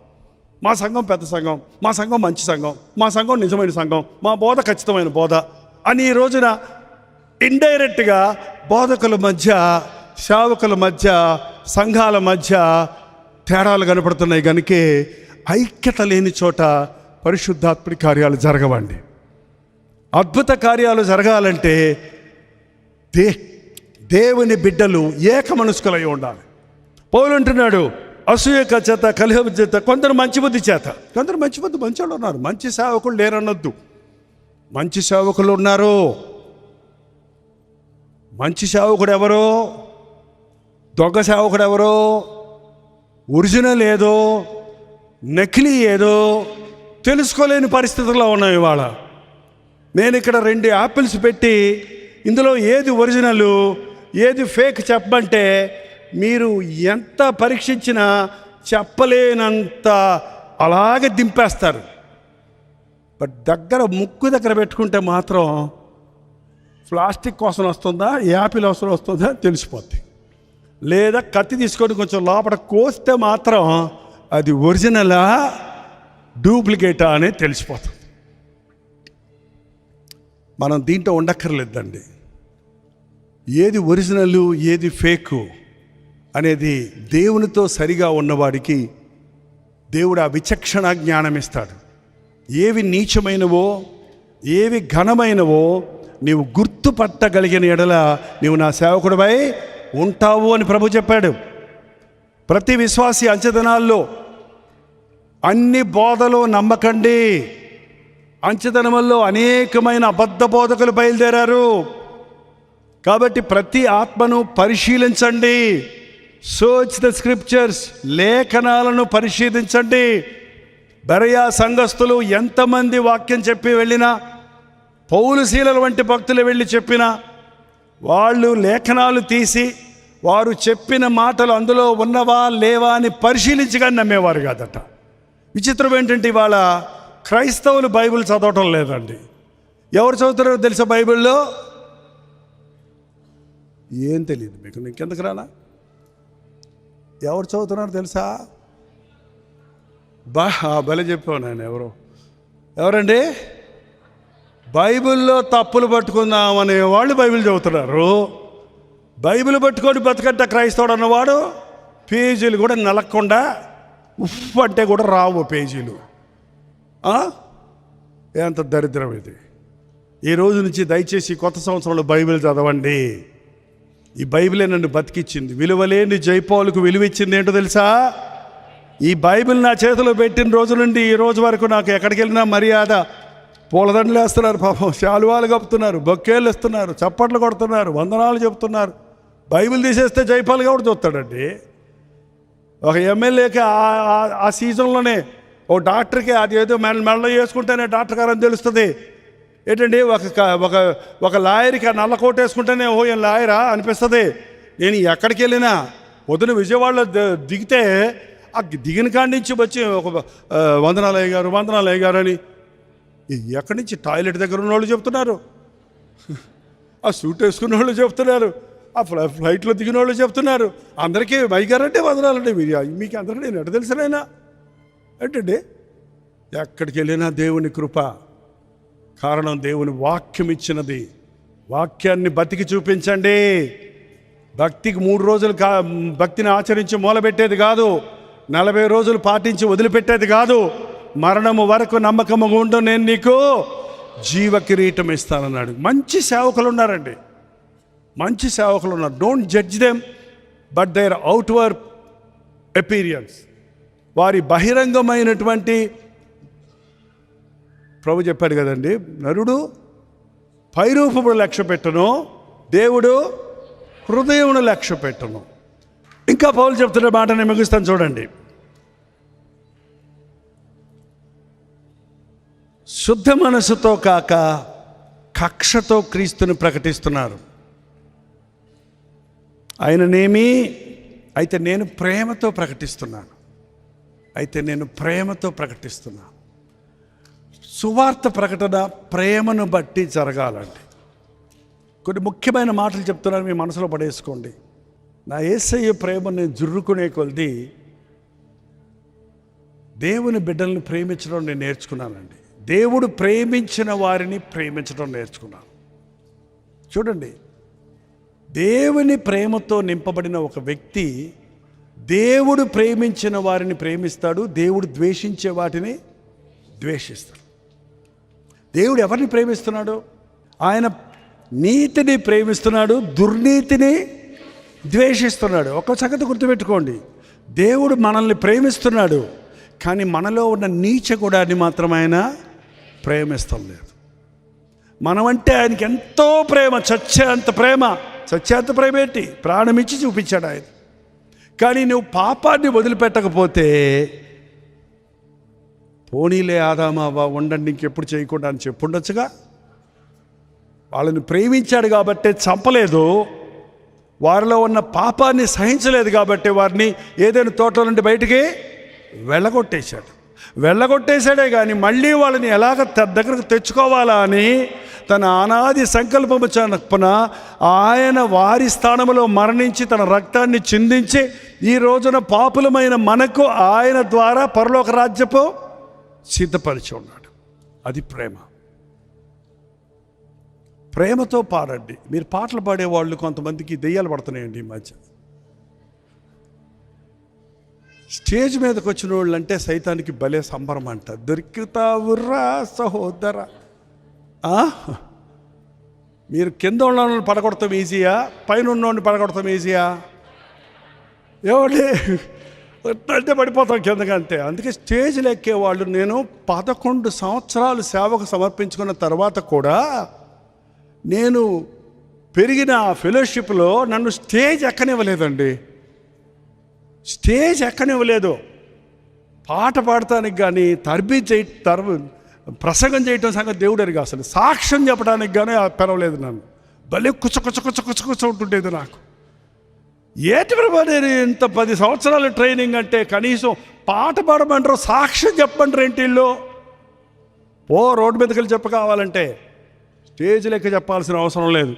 మా సంఘం పెద్ద సంఘం, మా సంఘం మంచి సంఘం, మా సంఘం నిజమైన సంఘం, మా బోధ ఖచ్చితమైన బోధ అని ఈ రోజున ఇండైరెక్ట్గా బోధకుల మధ్య, సేవకుల మధ్య, సంఘాల మధ్య తేడాలు కనపడుతున్నాయి. కనుక ఐక్యత లేని చోట పరిశుద్ధాత్మ కార్యాలు జరగవండి. అద్భుత కార్యాలు జరగాలంటే దేవుని బిడ్డలు ఏక మనస్కులై ఉండాలి. పౌలు అంటున్నాడు, అసూయ చేత, కలహ చేత, కొందరు మంచి బుద్ధి చేత. కొందరు మంచి వాళ్ళు ఉన్నారు, మంచి సేవకులు లేరనొద్దు. మంచి సేవకులు ఉన్నారు. మంచి సేవకుడు ఎవరో, దొంగ సేవకుడు ఎవరో, ఒరిజినల్ ఏదో, నకిలీ ఏదో తెలుసుకోలేని పరిస్థితుల్లో ఉన్నాయి ఇవాళ. నేను ఇక్కడ 2 యాపిల్స్ పెట్టి ఇందులో ఏది ఒరిజినల్ ఏది ఫేక్ చెప్పమంటే మీరు ఎంత పరీక్షించినా చెప్పలేనంత అలాగే దింపేస్తారు. బట్ ముక్కు దగ్గర పెట్టుకుంటే మాత్రం ప్లాస్టిక్ కోసం వస్తుందా, యాపిల్ అవసరం వస్తుందా తెలిసిపోద్ది. లేదా కత్తి తీసుకొని కొంచెం లోపల కోస్తే మాత్రం అది ఒరిజినలా డూప్లికేటా అని తెలిసిపోతుంది. మనం దీంట్లో ఉండక్కర్లేదండి. ఏది ఒరిజినల్ ఏది ఫేకు అనేది దేవునితో సరిగా ఉన్నవాడికి దేవుడు ఆ విచక్షణ జ్ఞానం ఇస్తాడు. ఏవి నీచమైనవో, ఏవి ఘనమైనవో నీవు గుర్తుపట్టగలిగిన ఎడల నీవు నా సేవకుడివై ఉంటావు అని ప్రభు చెప్పాడు. ప్రతి విశ్వాసి అంచెదనాల్లో అన్ని బోధలు నమ్మకండి. అంచెదనముల్లో అనేకమైన అబద్ధ బోధకులు బయలుదేరారు. కాబట్టి ప్రతి ఆత్మను పరిశీలించండి. సర్చ్ ద స్క్రిప్చర్స్, లేఖనాలను పరిశీలించండి. బెరయా సంఘస్థులు ఎంతమంది వాక్యం చెప్పి వెళ్ళినా, పౌలు శీలల వంటి భక్తులు వెళ్ళి చెప్పినా, వాళ్ళు లేఖనాలు తీసి వారు చెప్పిన మాటలు అందులో ఉన్నవా లేవా అని పరిశీలించగా నమ్మేవారు కాదట. విచిత్రం ఏంటంటే ఇవాళ క్రైస్తవులు బైబిల్ చదవటం లేదండి. ఎవరు చదువుతారో తెలుసా బైబిల్లో? ఏం తెలియదు మీకు, నీకెందుకు రానా? ఎవరు చదువుతున్నారో తెలుసా? భలే చెప్పావు నేను. ఎవరండి? బైబిల్లో తప్పులు పట్టుకుందామనే వాళ్ళు బైబిల్ చదువుతున్నారు. బైబిల్ పట్టుకొని బతకట్ట క్రైస్తవుడు అన్నవాడు పేజీలు కూడా నలగకుండా ఉఫ్ అంటే కూడా రావు పేజీలు. ఎంత దరిద్రం ఇది! ఈ రోజు నుంచి దయచేసి కొత్త సంవత్సరంలో బైబిల్ చదవండి. ఈ బైబిలే నన్ను బతికిచ్చింది. విలువలేని జైపాలుకు విలువ ఇచ్చింది ఏంటో తెలుసా? ఈ బైబిల్ నా చేతిలో పెట్టిన రోజు నుండి ఈ రోజు వరకు నాకు ఎక్కడికి వెళ్ళినా మర్యాద. పూలదండలు వేస్తున్నారు, పాపం శాలువాలు కప్పుతున్నారు, బొక్కేళ్ళు ఇస్తున్నారు, చప్పట్లు కొడుతున్నారు, వందనాలు చెప్తున్నారు. బైబిల్ తీసేస్తే జైపాల్ కూడా చూస్తాడండి. ఒక ఎమ్మెల్యేకి ఆ సీజన్లోనే, ఓ డాక్టర్కి అది ఏదో మెల్ల చేసుకుంటేనే డాక్టర్ గారు అని తెలుస్తుంది. ఏంటండి, ఒక లాయర్కి ఆ నల్ల కోట్ వేసుకుంటేనే ఓ ఏం లాయరా అనిపిస్తుంది. నేను ఎక్కడికి వెళ్ళినా పొద్దున విజయవాడలో దిగితే ఆ దిగిన కాడి నుంచి వచ్చి ఒక వందనాలు అయ్యారు అని ఎక్కడి నుంచి టాయిలెట్ దగ్గర ఉన్న వాళ్ళు చెప్తున్నారు, ఆ సూట్ వేసుకున్న వాళ్ళు చెప్తున్నారు, ఆ ఫ్లైట్లో దిగిన వాళ్ళు చెప్తున్నారు. అందరికీ మైగారంటే వందనాలండి. మీకు అందరికీ నేను ఎట తెలిసినైనా ఏంటండి, ఎక్కడికి వెళ్ళినా దేవుని కృప. కారణం దేవుని వాక్యం ఇచ్చినది. వాక్యాన్ని బతికి చూపించండి. భక్తికి 3 రోజులు భక్తిని ఆచరించి మొదలుపెట్టేది కాదు, 40 రోజులు పాటించి వదిలిపెట్టేది కాదు. మరణము వరకు నమ్మకముగా ఉండు, నేను నీకు జీవ కిరీటం ఇస్తానన్నాడు. మంచి సేవకులు ఉన్నారండి, మంచి సేవకులు ఉన్నారు. Don't judge them but their outward appearance. వారి బహిరంగమైనటువంటి, ప్రభు చెప్పాడు కదండి, నరుడు పైరూపమును లక్ష్య పెట్టును, దేవుడు హృదయమును లక్ష్య పెట్టును. ఇంకా పౌలు చెప్తున్న మాట నేను ముగిస్తాను చూడండి. శుద్ధ మనసుతో కాక కక్షతో క్రీస్తుని ప్రకటిస్తున్నారు. ఆయననేమి అయితే నేను ప్రేమతో ప్రకటిస్తున్నాను. సువార్త ప్రకటన ప్రేమను బట్టి జరగాలండి. కొన్ని ముఖ్యమైన మాటలు చెప్తున్నాను, మీ మనసులో పడేసుకోండి. నా యేసయ్య ప్రేమను నేను జుర్రుకునే కొద్దీ దేవుని బిడ్డల్ని ప్రేమించడం నేను నేర్చుకున్నానండి. దేవుడు ప్రేమించిన వారిని ప్రేమించడం నేర్చుకున్నాను. చూడండి, దేవుని ప్రేమతో నింపబడిన ఒక వ్యక్తి దేవుడు ప్రేమించిన వారిని ప్రేమిస్తాడు, దేవుడు ద్వేషించే వాటిని ద్వేషిస్తాడు. దేవుడు ఎవరిని ప్రేమిస్తున్నాడు? ఆయన నీతిని ప్రేమిస్తున్నాడు, దుర్నీతిని ద్వేషిస్తున్నాడు. ఒక సంగతి గుర్తుపెట్టుకోండి, దేవుడు మనల్ని ప్రేమిస్తున్నాడు, కానీ మనలో ఉన్న నీచ గుణాన్ని మాత్రం ఆయన ప్రేమిస్తాం లేదు. మనమంటే ఆయనకి ఎంతో ప్రేమ, చచ్చేంత ప్రేమ ఏంటి, ప్రాణమిచ్చి చూపించాడు ఆయన. కానీ నువ్వు పాపాన్ని వదిలిపెట్టకపోతే, పోనీలే ఆదామవ్వ ఉండండి ఇంకెప్పుడు చేయకుండా అని చెప్పుండొచ్చుగా. వాళ్ళని ప్రేమించాడు కాబట్టే చంపలేదు, వారిలో ఉన్న పాపాన్ని సహించలేదు కాబట్టి వారిని ఏదైనా తోటలో నుండి బయటికి వెళ్ళగొట్టేశాడే కానీ మళ్ళీ వాళ్ళని ఎలాగ దగ్గరకు తెచ్చుకోవాలా అని తన అనాది సంకల్పము చొప్పున ఆయన వారి స్థానంలో మరణించి తన రక్తాన్ని చిందించి ఈ రోజున పాపులమైన మనకు ఆయన ద్వారా పరలోక రాజ్యపు సిద్ధపరిచి ఉన్నాడు. అది ప్రేమతో పాడండి. మీరు పాటలు పాడేవాళ్ళు కొంతమందికి దెయ్యాలు పడుతున్నాయండి ఈ మధ్య. స్టేజ్ మీదకి వచ్చిన వాళ్ళు అంటే సైతానికి భలే సంబరం అంట. దొరికితావుర్రా సహోదర. మీరు కింద ఉన్నవాళ్ళని పడగొడతాం ఈజీయా, పైన ఉన్నవాడిని పడగొడతాం ఈజీయా? ఏమండి, అంటే పడిపోతాం కిందకంతే. అందుకే స్టేజ్లు ఎక్కేవాళ్ళు, నేను 11 సంవత్సరాలు సేవకు సమర్పించుకున్న తర్వాత కూడా నేను పెరిగిన ఆ ఫెలోషిప్లో నన్ను స్టేజ్ ఎక్కనివ్వలేదండి. పాట పాడటానికి కానీ ప్రసంగం చేయటం సంగతి దేవుడు అరిగా, అసలు సాక్ష్యం చెప్పడానికి కానీ పెరవలేదు. నన్ను భలే కుచ్చ ఉంటుండేది నాకు. ఏటి ప్రభా, నేను ఇంత 10 సంవత్సరాల ట్రైనింగ్ అంటే కనీసం పాట పాడమంటారు, సాక్ష్యం చెప్పమంటారు ఏంటిల్లో? రోడ్డు మీదకి వెళ్ళి కావాలంటే స్టేజ్ లెక్క చెప్పాల్సిన అవసరం లేదు.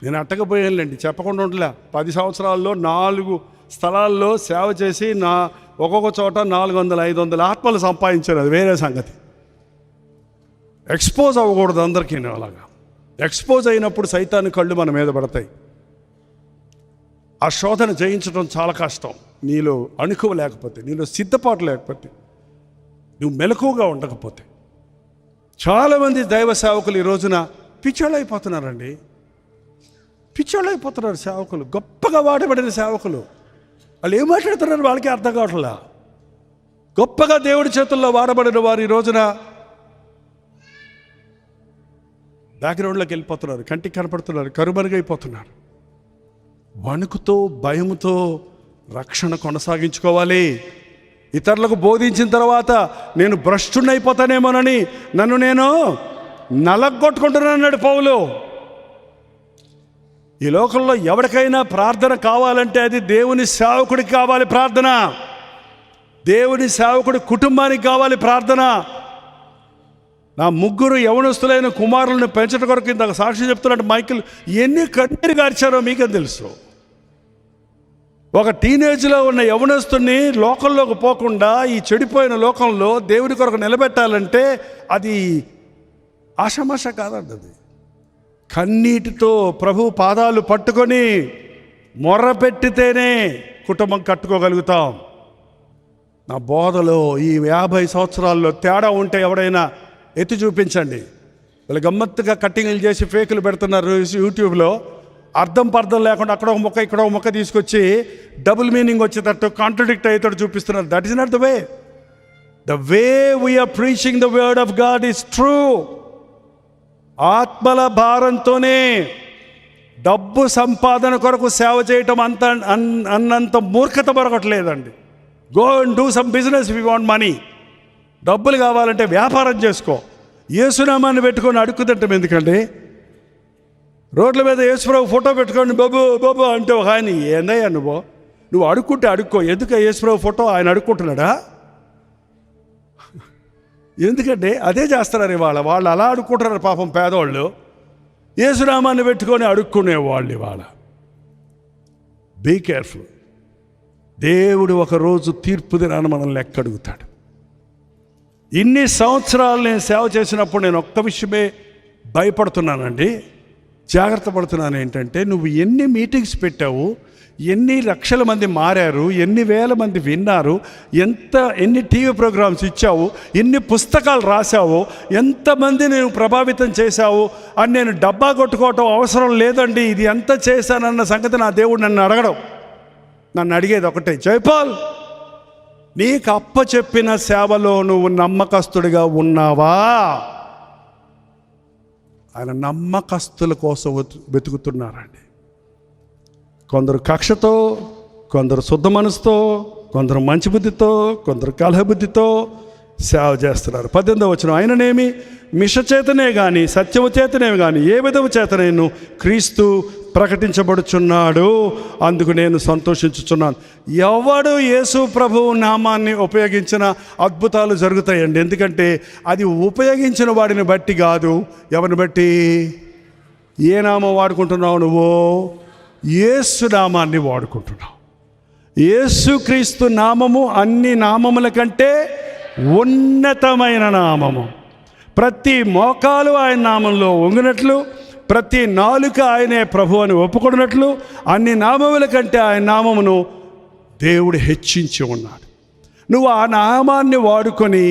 నేను అట్టకపోయానులేండి, చెప్పకుండా ఉండలే. 10 సంవత్సరాల్లో 4 స్థలాల్లో సేవ చేసి ఒక్కొక్క చోట 400-500 ఆత్మలు సంపాదించాను. అది వేరే సంగతి. ఎక్స్పోజ్ అవ్వకూడదు అందరికీ. అలాగా ఎక్స్పోజ్ అయినప్పుడు సైతాన్ని కళ్ళు మన మీద పడతాయి. ఆ శోధన జయించడం చాలా కష్టం. నీలో అణుకువ లేకపోతే, నీలో సిద్ధపాటు లేకపోతే, నువ్వు మెలకువగా ఉండకపోతే. చాలామంది దైవ సేవకులు ఈ రోజున పిచ్చోళ్ళు అయిపోతున్నారండి. సేవకులు, గొప్పగా వాడబడిన సేవకులు. వాళ్ళు ఏం మాట్లాడుతున్నారు వాళ్ళకి అర్థం కావట్లా. గొప్పగా దేవుడి చేతుల్లో వాడబడిన వారు ఈ రోజున బ్యాక్గ్రౌండ్లోకి వెళ్ళిపోతున్నారు, కంటికి కనపడుతున్నారు, కరుమరుగైపోతున్నారు. వణుకుతో భయముతో రక్షణ కొనసాగించుకోవాలి. ఇతరులకు బోధించిన తర్వాత నేను భ్రష్టున్నైపోతానేమోనని నన్ను నేను నలగొట్టుకుంటున్నాడు పౌలు. ఈ లోకంలో ఎవరికైనా ప్రార్థన కావాలంటే అది దేవుని సేవకుడికి కావాలి ప్రార్థన, దేవుని సేవకుడి కుటుంబానికి కావాలి ప్రార్థన. నా 3 యవనస్తులైన కుమారులను పెంచడం కొరకు ఇంత సాక్షి చెప్తున్నట్టు మైకిల్ ఎన్ని కన్నీరు గార్చారో మీకేం తెలుసు. ఒక టీనేజ్లో ఉన్న యవనస్తుని లోకంలోకి పోకుండా ఈ చెడిపోయిన లోకంలో దేవుని కొరకు నిలబెట్టాలంటే అది ఆషామాష కాదండి. అది కన్నీటితో ప్రభు పాదాలు పట్టుకొని మొర్ర పెట్టితేనే కుటుంబం కట్టుకోగలుగుతాం. నా బోధలో ఈ 50 సంవత్సరాల్లో తేడా ఉంటే ఎవడైనా ఎత్తి చూపించండి. వీళ్ళు గమ్మత్తుగా కట్టింగ్లు చేసి ఫేకులు పెడుతున్నారు యూట్యూబ్లో. అర్థం పర్థం లేకుండా అక్కడ ఒక మొక్క ఇక్కడ ఒక మొక్క తీసుకొచ్చి డబుల్ మీనింగ్ వచ్చేటట్టు కాంట్రడిక్ట్ అయ్యేటట్టు చూపిస్తున్నారు. That is not the way. The way we are preaching the word of God is true. ఆత్మల భారంతోనే డబ్బు సంపాదన కొరకు సేవ చేయటం అన్నంత మూర్ఖత మరొకట్లేదండి. Go and do some business if you want money. డబ్బులు కావాలంటే వ్యాపారం చేసుకో. యేసునామాన్ని పెట్టుకొని అడుక్కుతింటాం ఎందుకండి? రోడ్ల మీద యేసుప్రభు ఫోటో పెట్టుకోండి బాబు బాబు అంటే ఒక ఆయన ఏందయ్యా నువ్వు అడుక్కుంటే అడుక్కో. ఎందుకు యేసుప్రభు ఫోటో ఆయన అడుక్కుంటున్నాడా? ఎందుకంటే అదే చేస్తున్నారు ఇవాళ. వాళ్ళు అలా అడుక్కుంటున్నారు పాపం పేదవాళ్ళు. యేసునామాన్ని పెట్టుకొని అడుక్కునేవాళ్ళు ఇవాళ. Be careful. దేవుడు ఒకరోజు తీర్పు దినాన మనల్ని లెక్క అడుగుతాడు. ఇన్ని సంవత్సరాలు నేను సేవ చేసినప్పుడు నేను ఒక్క విషయమే భయపడుతున్నానండి, జాగ్రత్త పడుతున్నాను. ఏంటంటే నువ్వు ఎన్ని మీటింగ్స్ పెట్టావు, ఎన్ని లక్షల మంది మారారు, ఎన్ని వేల మంది విన్నారు, ఎన్ని టీవీ ప్రోగ్రామ్స్ ఇచ్చావు, ఎన్ని పుస్తకాలు రాశావు, ఎంతమంది నేను ప్రభావితం చేశావు అని నేను డబ్బా కొట్టుకోవటం అవసరం లేదండి. ఇది ఎంత చేశానన్న సంగతి నా దేవుడు నన్ను అడగడం. నన్ను అడిగేది ఒకటే, జైపాల్ నీకు అప్పచెప్పిన సేవలో నువ్వు నమ్మకస్తుడిగా ఉన్నావా? ఆయన నమ్మకస్తుల కోసం వెతుకుతున్నారండి. కొందరు కక్షతో, కొందరు శుద్ధ మనసుతో, కొందరు మంచి బుద్ధితో, కొందరు కలహబుద్ధితో సేవ చేస్తున్నారు. 18వ వచనం, ఆయననేమి మిష చేతనే కానీ సత్యము చేతనే కానీ ఏ విధము చేత నేను క్రీస్తు ప్రకటించబడుచున్నాడు, అందుకు నేను సంతోషించుచున్నాను. ఎవడు యేసు ప్రభువు నామాన్ని ఉపయోగించిన అద్భుతాలు జరుగుతాయండి. ఎందుకంటే అది ఉపయోగించిన వాడిని బట్టి కాదు. ఎవరిని బట్టి? ఏ నామం వాడుకుంటున్నావు నువ్వు? యేసు నామాన్ని వాడుకుంటున్నావు. యేసుక్రీస్తు నామము అన్ని నామముల కంటే ఉన్నతమైన నామము. ప్రతి మోకాలు ఆయన నామంలో వంగినట్లు, ప్రతి నాలుక ఆయనే ప్రభు అని ఒప్పుకున్నట్లు అన్ని నామముల కంటే ఆయన నామమును దేవుడు హెచ్చించి ఉన్నాడు. నువ్వు ఆ నామాన్ని వాడుకొని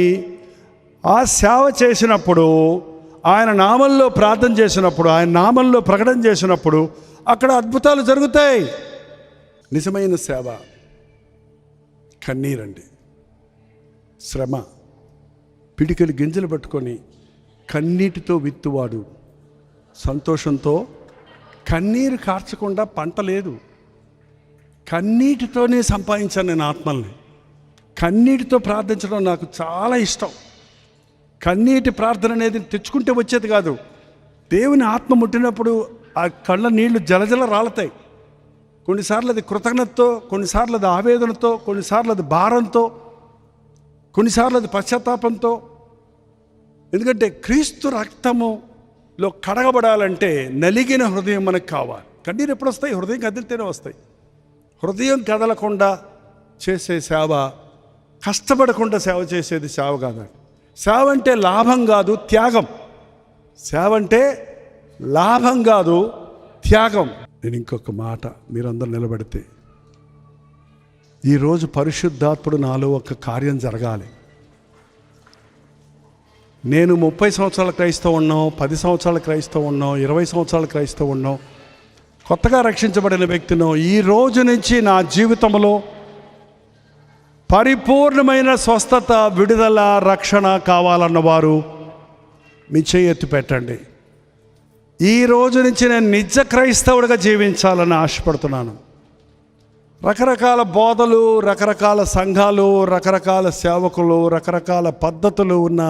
ఆ సేవ చేసినప్పుడు, ఆయన నామంలో ప్రార్థన చేసినప్పుడు, ఆయన నామంలో ప్రకటన చేసినప్పుడు అక్కడ అద్భుతాలు జరుగుతాయి. నిజమైన సేవ కన్నీరండి, శ్రమ. పిడికలు గింజలు పట్టుకొని కన్నీటితో విత్తువాడు సంతోషంతో, కన్నీరు కార్చకుండా పంట లేదు. కన్నీటితోనే సంపాదించాను నేను ఆత్మల్ని. కన్నీటితో ప్రార్థించడం నాకు చాలా ఇష్టం. కన్నీటి ప్రార్థన అనేది తెచ్చుకుంటే వచ్చేది కాదు. దేవుని ఆత్మ ముట్టినప్పుడు ఆ కళ్ళ నీళ్లు జలజల రాలతాయి. కొన్నిసార్లు అది కృతజ్ఞతతో, కొన్నిసార్లు అది ఆవేదనతో, కొన్నిసార్లు అది భారంతో, కొన్నిసార్లు అది పశ్చాత్తాపంతో. ఎందుకంటే క్రీస్తు రక్తములో కడగబడాలంటే నలిగిన హృదయం మనకు కావాలి. కన్నీరు ఎప్పుడు వస్తాయి? హృదయం కదిలితేనే వస్తాయి. హృదయం కదలకుండా చేసే సేవ, కష్టపడకుండా సేవ చేసేది సేవ కాదండి. సేవ అంటే లాభం కాదు, త్యాగం. సేవ అంటే లాభం కాదు, త్యాగం. నేను ఇంకొక మాట మీరందరూ నిలబడితే, ఈరోజు పరిశుద్ధాత్ముడు నాలో ఒక కార్యం జరగాలి. నేను 30 సంవత్సరాల క్రైస్తవం ఉన్నాం, 10 సంవత్సరాల క్రైస్తవం ఉన్నాం, 20 సంవత్సరాల క్రైస్తవం ఉన్నాం, కొత్తగా రక్షించబడిన వ్యక్తిను. ఈ రోజు నుంచి నా జీవితంలో పరిపూర్ణమైన స్వస్థత, విడుదల, రక్షణ కావాలన్నవారు మీ చేయి ఎత్తి పెట్టండి. ఈ రోజు నుంచి నేను నిజ క్రైస్తవుడిగా జీవించాలని ఆశపడుతున్నాను. రకరకాల బోధలు, రకరకాల సంఘాలు, రకరకాల సేవకులు, రకరకాల పద్ధతులు ఉన్న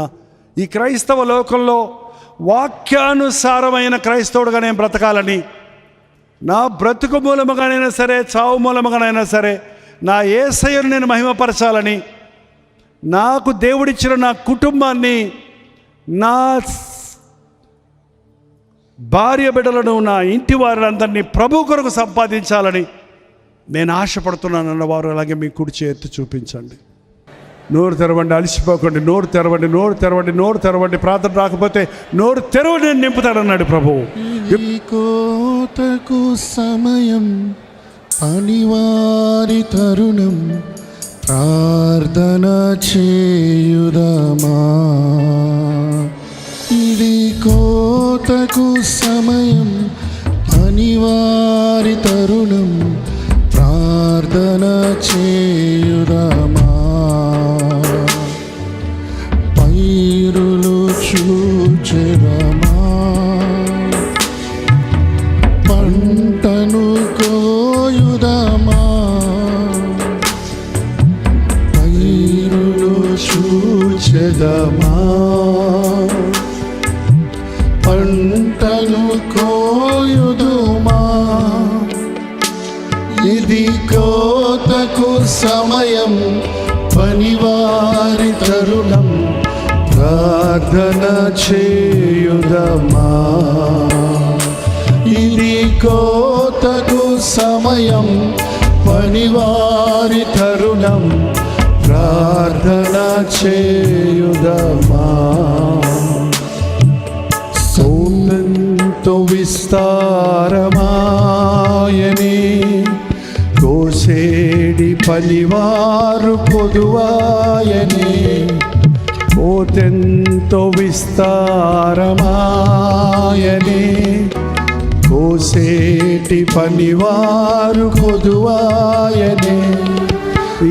ఈ క్రైస్తవ లోకంలో వాక్యానుసారమైన క్రైస్తవుడిగా నేను బ్రతకాలని, నా బ్రతుకు మూలముగానైనా సరే, చావు మూలముగానైనా సరే నా యేసయ్యను నేను మహిమపరచాలని, నాకు దేవుడిచ్చిన నా కుటుంబాన్ని, నా భార్య బిడ్డలను, నా ఇంటి వారిని ప్రభు కొరకు సంపాదించాలని నేను ఆశపడుతున్నానన్న వారు అలాగే మీ కుడి చేతి చూపించండి. నోరు తెరవండి, అలసిపోకండి. నోరు తెరవండి, నోరు తెరవండి, నోరు తెరవండి. ప్రార్థన రాకపోతే నోరు తెరవండి, నేను నింపుతాడన్నాడు ప్రభువు. కోతకు సమయం, అనివారి తరుణం, ప్రార్థన చేయుదమా. ఇది కోతకు సమయం, అనివారి తరుణం, ప్రార్థన చేయుదమా. పైరులు చూచెదమా, పంటను కోయుదమా. పైరులు చూచెదమా, పంటను కోయుదుమా. ఇది కోతకు సమయం, పనివారి తరుణం, ప్రార్థన చేయుదమా. ఇది కోతకు సమయం, పనివారి తరుణం, ప్రార్థన చేయుదమా. సోమంతో విస్తారమాయని, కోసేడి పనివారు పొదువాయని. కోతెంతో విస్తారమాయని, కోసేటి పనివారు పొదువాయని.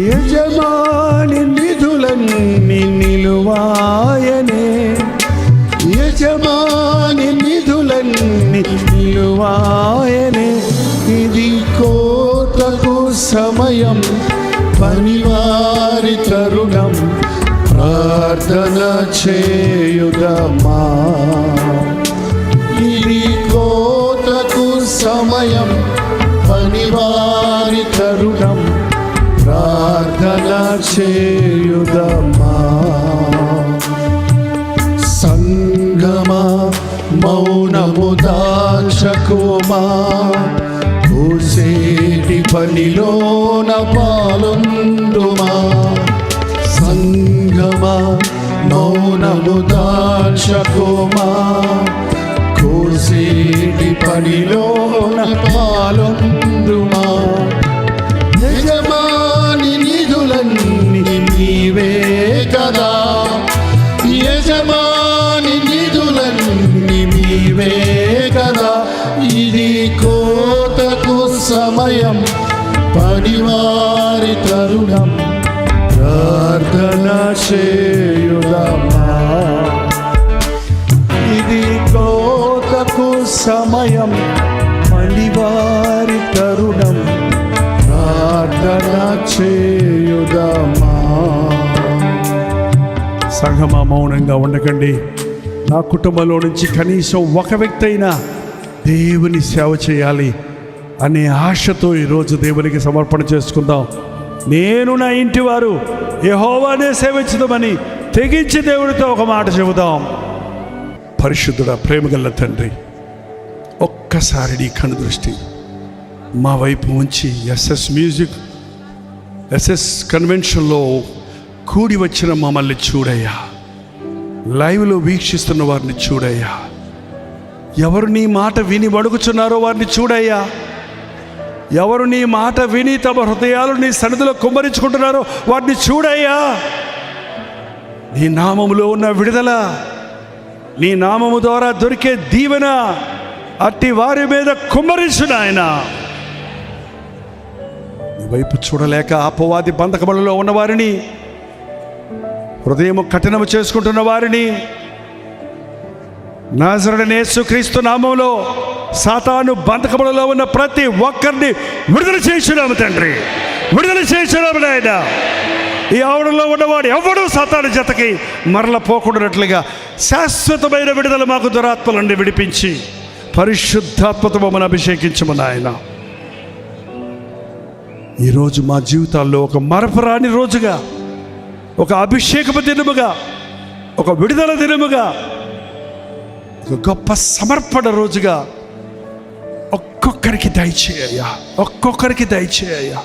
యజమాని నిధులన్నీ నిలువాయనే, యజమాని నిధులన్నీ నిలువాయనే. ఇది కోతకు సమయం, పనివారి తరుణం, ప్రార్థన చేయుదమా. ఇది కోతకు సమయం, పనివారి తరుణం, ప్రార్థన చేయుదమా. సంగమా మౌనము దాచకుమా, కోసేటి పనిలోన పాలొందుమా. సంగమా మౌనము దాచకుమా, కోసేటి పనిలోన పాలొందుమా. యజమాని నిధులన్నీ నీవే కదా, యజమాని నిధులన్నీ నీవే కదా. ఇది కోతకు సమయం, పనివారి తరుణం, ప్రార్థన చేయుదమా. ఇది కోతకు సమయం, పనివారి తరుణం, ప్రార్థన చేయుదమా. సంఘమా మౌనంగా ఉండకండి. నా కుటుంబంలో నుంచి కనీసం ఒక వ్యక్తి అయినా దేవుని సేవ చేయాలి అనే ఆశతో ఈరోజు దేవునికి సమర్పణ చేసుకుందాం. నేను నా ఇంటి వారు యెహోవానే సేవించుదామని తెగించి దేవుడితో ఒక మాట చెబుదాం. పరిశుద్ధుడా, ప్రేమగల తండ్రి, ఒక్కసారి నీ కను దృష్టి మా వైపు ఉంచి ఎస్ఎస్ కన్వెన్షన్లో కూడి వచ్చిన మమ్మల్ని చూడయ్యా. లైవ్లో వీక్షిస్తున్న వారిని చూడయ్యా. ఎవరు నీ మాట విని వణుకుచున్నారో వారిని చూడయ్యా. ఎవరు నీ మాట విని తమ హృదయాలు నీ సన్నిధిలో కుమ్మరించుకుంటున్నారో వారిని చూడయ్యా. నీ నామములో ఉన్న విడుదల, నీ నామము ద్వారా దొరికే దీవెన అట్టి వారి మీద కుమ్మరించు నాయనా. వైపు చూడలేక అపవాది బంధకములలో ఉన్నవారిని, హృదయం కఠినము చేసుకుంటున్న వారిని నాజరేయుడైన యేసుక్రీస్తు నామములో సాతాను బంధకములలో ఉన్న ప్రతి ఒక్కరిని విడుదల చేస్తున్నాము తండ్రి, విడుదల చేస్తున్నాము నాయనా. ఈ ఆవరణలో ఉన్నవాడు ఎవడూ సాతాను జతకి మరల పోకుండానట్లుగా శాశ్వతమైన విడుదల మాకు దురాత్మల నుండి విడిపించి పరిశుద్ధాత్మతో మమ్మల్ని అభిషేకించము నాయన. ఈరోజు మా జీవితాల్లో ఒక మరపురాని రోజుగా, ఒక అభిషేకపు దినముగా, ఒక విడుదల దినముగా, ఒక గొప్ప సమర్పణ రోజుగా ఒక్కొక్కరికి దయచేయ్యా, ఒక్కొక్కరికి దయచేయ్యా.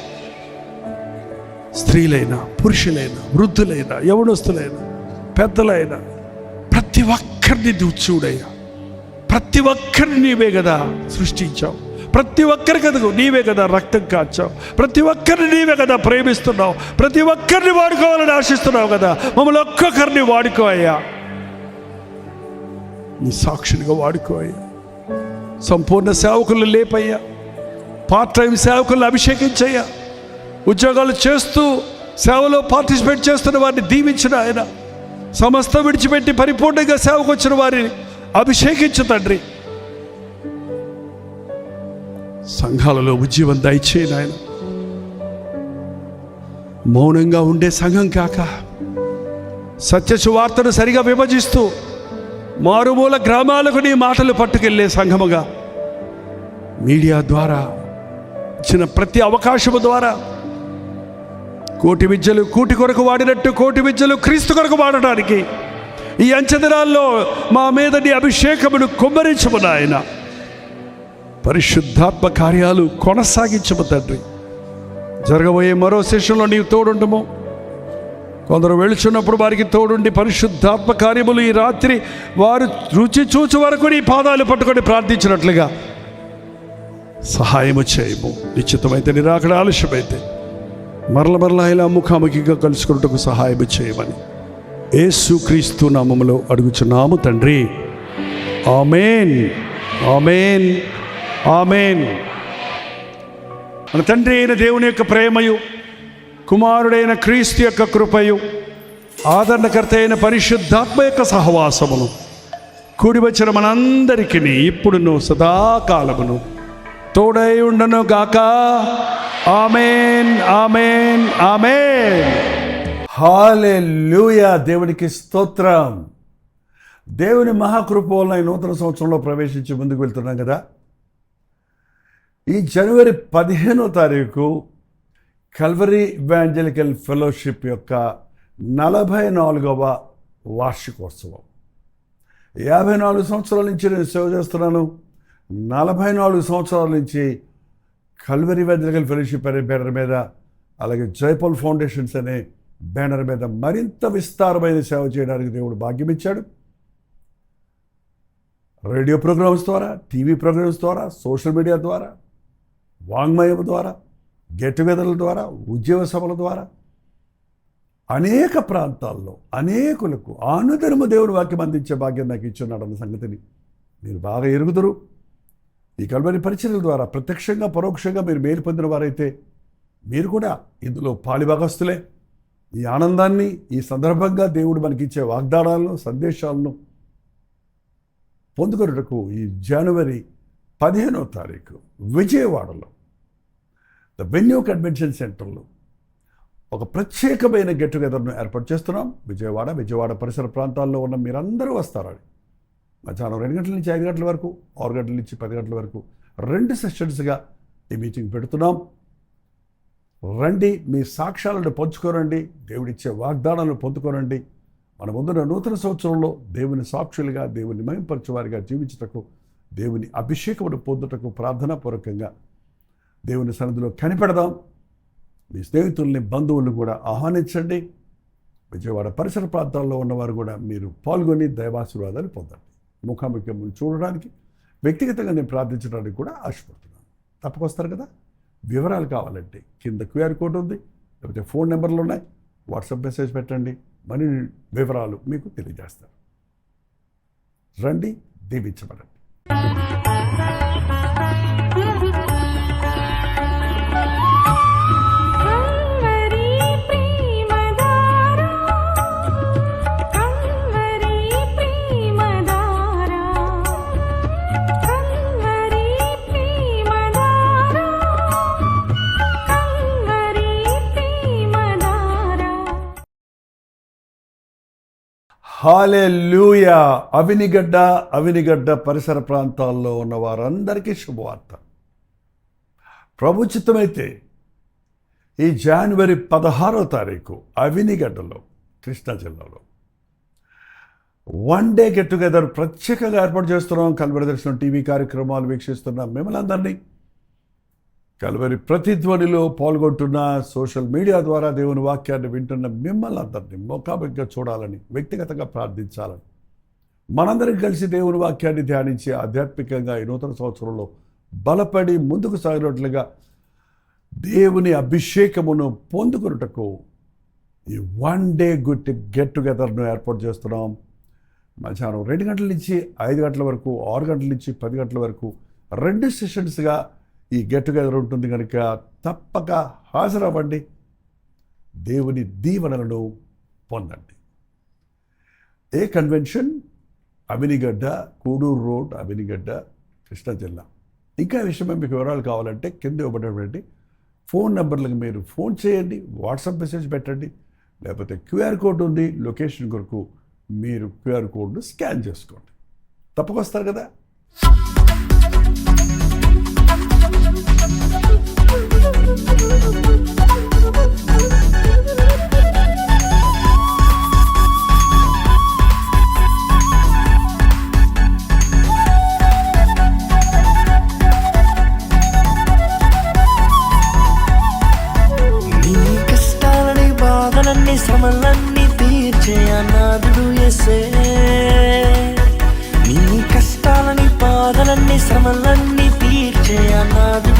స్త్రీలైనా, పురుషులైనా, వృద్ధులైనా, యవనస్తులైనా, పెద్దలైనా ప్రతి ఒక్కరిని నువ్వు చూడయ్యా. ప్రతి ఒక్కరిని నీవే కదా సృష్టించావు, ప్రతి ఒక్కరికి కదా నీవే కదా రక్తం కాచావు, ప్రతి ఒక్కరిని నీవే కదా ప్రేమిస్తున్నావు, ప్రతి ఒక్కరిని వాడుకోవాలని ఆశిస్తున్నావు కదా. మమ్మల్ని ఒక్కొక్కరిని వాడుకో అయ్యా, నీ సాక్షునిగా వాడుకో అయ్యా. సంపూర్ణ సేవకులను లేపయ్యా, పార్ట్ టైం సేవకులను అభిషేకించయ్యా. ఉద్యోగాలు చేస్తూ సేవలో పార్టిసిపేట్ చేస్తున్న వారిని దీవించిన ఆయన, సమస్త విడిచిపెట్టి పరిపూర్ణంగా సేవకు వచ్చిన వారిని అభిషేకించు తండ్రి. సంఘాలలో ఉజ్జీవం దయచేయను ఆయన. మౌనంగా ఉండే సంఘం కాక సత్య సువార్తను సరిగా విభజిస్తూ మారుమూల గ్రామాలకు నీ మాటలు పట్టుకెళ్ళే సంఘముగా, మీడియా ద్వారా ఇచ్చిన ప్రతి అవకాశము ద్వారా కోటి విద్యలు కూటి కొరకు వాడినట్టు కోటి విద్యలు క్రీస్తు కొరకు వాడటానికి ఈ అంచెదినాల్లో మా మీద నీ అభిషేకమును కుమ్మరించము నాయన. పరిశుద్ధాత్మ కార్యాలు కొనసాగించము తండ్రి. జరగబోయే మరో సెషన్లో నీవు తోడుండము. కొందరు వెళుచున్నప్పుడు వారికి తోడుండి పరిశుద్ధాత్మ కార్యములు ఈ రాత్రి వారు రుచి చూచు వరకు నీ పాదాలు పట్టుకొని ప్రార్థించినట్లుగా సహాయము చేయము. నిశ్చితమైతే నిరాకడ ఆలస్యమైతే మరల ఇలా ముఖాముఖిగా కలుసుకున్నట్టుకు సహాయం చేయమని యేసుక్రీస్తు నామములో అడుగుచున్నాము తండ్రి. ఆమేన్, ఆమేన్, ఆమేన్. మన తండ్రి అయిన దేవుని యొక్క ప్రేమయు, కుమారుడైన క్రీస్తు యొక్క కృపయు, ఆదరణకర్త అయిన పరిశుద్ధాత్మ యొక్క సహవాసమును కూడి వచ్చిన మనందరికీ ఇప్పుడును సదాకాలమును తోడై ఉండను గాక. ఆమేన్, ఆమేన్, ఆమేన్. హల్లెలూయా. దేవునికి స్తోత్రం. దేవుని మహాకృప వలన ఈ నూతన సంవత్సరంలో ప్రవేశించి ముందుకు వెళ్తున్నాం కదా. ఈ జనవరి 15వ తారీఖు కల్వరీ ఇవాంజలికల్ ఫెలోషిప్ యొక్క 44వ వార్షికోత్సవం. 54 సంవత్సరాల నుంచి నేను సేవ చేస్తున్నాను. 44 సంవత్సరాల నుంచి కల్వరీ ఇవాంజలికల్ ఫెలోషిప్ అనే బ్యానర్ మీద, అలాగే జైపాల్ ఫౌండేషన్స్ అనే బ్యానర్ మీద మరింత విస్తారమైన సేవ చేయడానికి దేవుడు భాగ్యం ఇచ్చాడు. రేడియో ప్రోగ్రామ్స్ ద్వారా, టీవీ ప్రోగ్రామ్స్ ద్వారా, సోషల్ మీడియా ద్వారా, వాంగ్మయం ద్వారా, గెట్ టుగెదర్ల ద్వారా, ఉద్యోగ సభల ద్వారా అనేక ప్రాంతాల్లో అనేకులకు అనుదినము దేవుని వాక్యం అందించే భాగ్యం నాకు ఇచ్చున్నాడన్న సంగతిని మీరు బాగా ఎరుగుదురు. ఈ కల్వరీ పరిచర్యల ద్వారా ప్రత్యక్షంగా పరోక్షంగా మీరు మేలు పొందిన వారైతే మీరు కూడా ఇందులో పాలిభాగస్తులే. ఈ ఆనందాన్ని, ఈ సందర్భంగా దేవుడు మనకిచ్చే వాగ్దానాలను, సందేశాలను పొందుకొనుటకు ఈ జనవరి 15వ తారీఖు విజయవాడలో ద వెన్యూ కన్వెన్షన్ సెంటర్లో ఒక ప్రత్యేకమైన గెట్ టుగెదర్ను ఏర్పాటు చేస్తున్నాం. విజయవాడ పరిసర ప్రాంతాల్లో ఉన్న మీరందరూ వస్తారని. మధ్యాహ్నం 2 గంటల నుంచి 5 గంటల వరకు, 6 గంటల నుంచి 10 గంటల వరకు 2 సెషన్స్గా ఈ మీటింగ్ పెడుతున్నాం. రండి, మీ సాక్ష్యాలను పంచుకోరండి, దేవుడిచ్చే వాగ్దానాలను పొందుకోరండి. మన ముందున్న నూతన సంవత్సరంలో దేవుని సాక్షులుగా, దేవుని మహింపరచువారిగా జీవించుటకు, దేవుని అభిషేకమును పొందుటకు ప్రార్థనాపూర్వకంగా దేవుని సన్నిధిలో కనిపెడదాం. మీ స్నేహితుల్ని, బంధువులను కూడా ఆహ్వానించండి. విజయవాడ పరిసర ప్రాంతాల్లో ఉన్నవారు కూడా మీరు పాల్గొని దైవాశీర్వాదాలు పొందండి. ముఖాముఖం చూడడానికి, వ్యక్తిగతంగా నేను ప్రార్థించడానికి కూడా ఆశపడుతున్నాను. తప్పకొస్తారు కదా. వివరాలు కావాలంటే కింద QR కోడ్ ఉంది, లేకపోతే ఫోన్ నెంబర్లు ఉన్నాయి. వాట్సాప్ మెసేజ్ పెట్టండి, మరిన్ని వివరాలు మీకు తెలియజేస్తారు. రండి, దీవించబడండి. హల్లెలూయా. అవినిగడ్డ పరిసర ప్రాంతాల్లో ఉన్న వారందరికీ శుభవార్త. ప్రభు చిత్తమైతే ఈ జనవరి 16వ తారీఖు అవినిగడ్డలో, కృష్ణా జిల్లాలో వన్ డే గెట్ టుగెదర్ ప్రత్యేకంగా ఏర్పాటు చేస్తున్నాం. కల్వరి దర్శనం టీవీ కార్యక్రమాలు వీక్షిస్తున్న మిమ్మల్ని అందరినీ, కల్వరి ప్రతిధ్వనిలో పాల్గొంటున్న, సోషల్ మీడియా ద్వారా దేవుని వాక్యాన్ని వింటున్న మిమ్మల్ని అందరినీ ముఖాముఖిగా చూడాలని, వ్యక్తిగతంగా ప్రార్థించాలని, మనందరం కలిసి దేవుని వాక్యాన్ని ధ్యానించి ఆధ్యాత్మికంగా ఈ నూతన సంవత్సరంలో బలపడి ముందుకు సాగినట్లుగా దేవుని అభిషేకమును పొందుకున్నటకు ఈ వన్ డే గెట్ టుగెదర్ను ఏర్పాటు చేస్తున్నాం. మధ్యాహ్నం 2 గంటల నుంచి 5 గంటల వరకు, 6 గంటల నుంచి 10 గంటల వరకు 2 సెషన్స్గా ఈ గెట్ టుగెదర్ ఉంటుంది కనుక తప్పక హాజరవ్వండి. దేవుని దీవెనలను పొందండి. ఏ కన్వెన్షన్? అవినిగడ్డ, కూడూరు రోడ్, అవినిగడ్డ, కృష్ణా జిల్లా. ఇంకా ఈ విషయమే మీకు వివరాలు కావాలంటే కింద ఇవ్వబడినటువంటి ఫోన్ నెంబర్లకు మీరు ఫోన్ చేయండి, వాట్సాప్ మెసేజ్ పెట్టండి, లేకపోతే క్యూఆర్ కోడ్ ఉంది, లొకేషన్ కొరకు మీరు క్యూఆర్ కోడ్ను స్కాన్ చేసుకోండి. తప్పకొస్తారు కదా. శ్రమలన్నీ తీర్చే అనాథుడు యేసే. నీ కష్టాలని బాధలన్నీ శ్రమలన్నీ తీర్చే అనాథుడు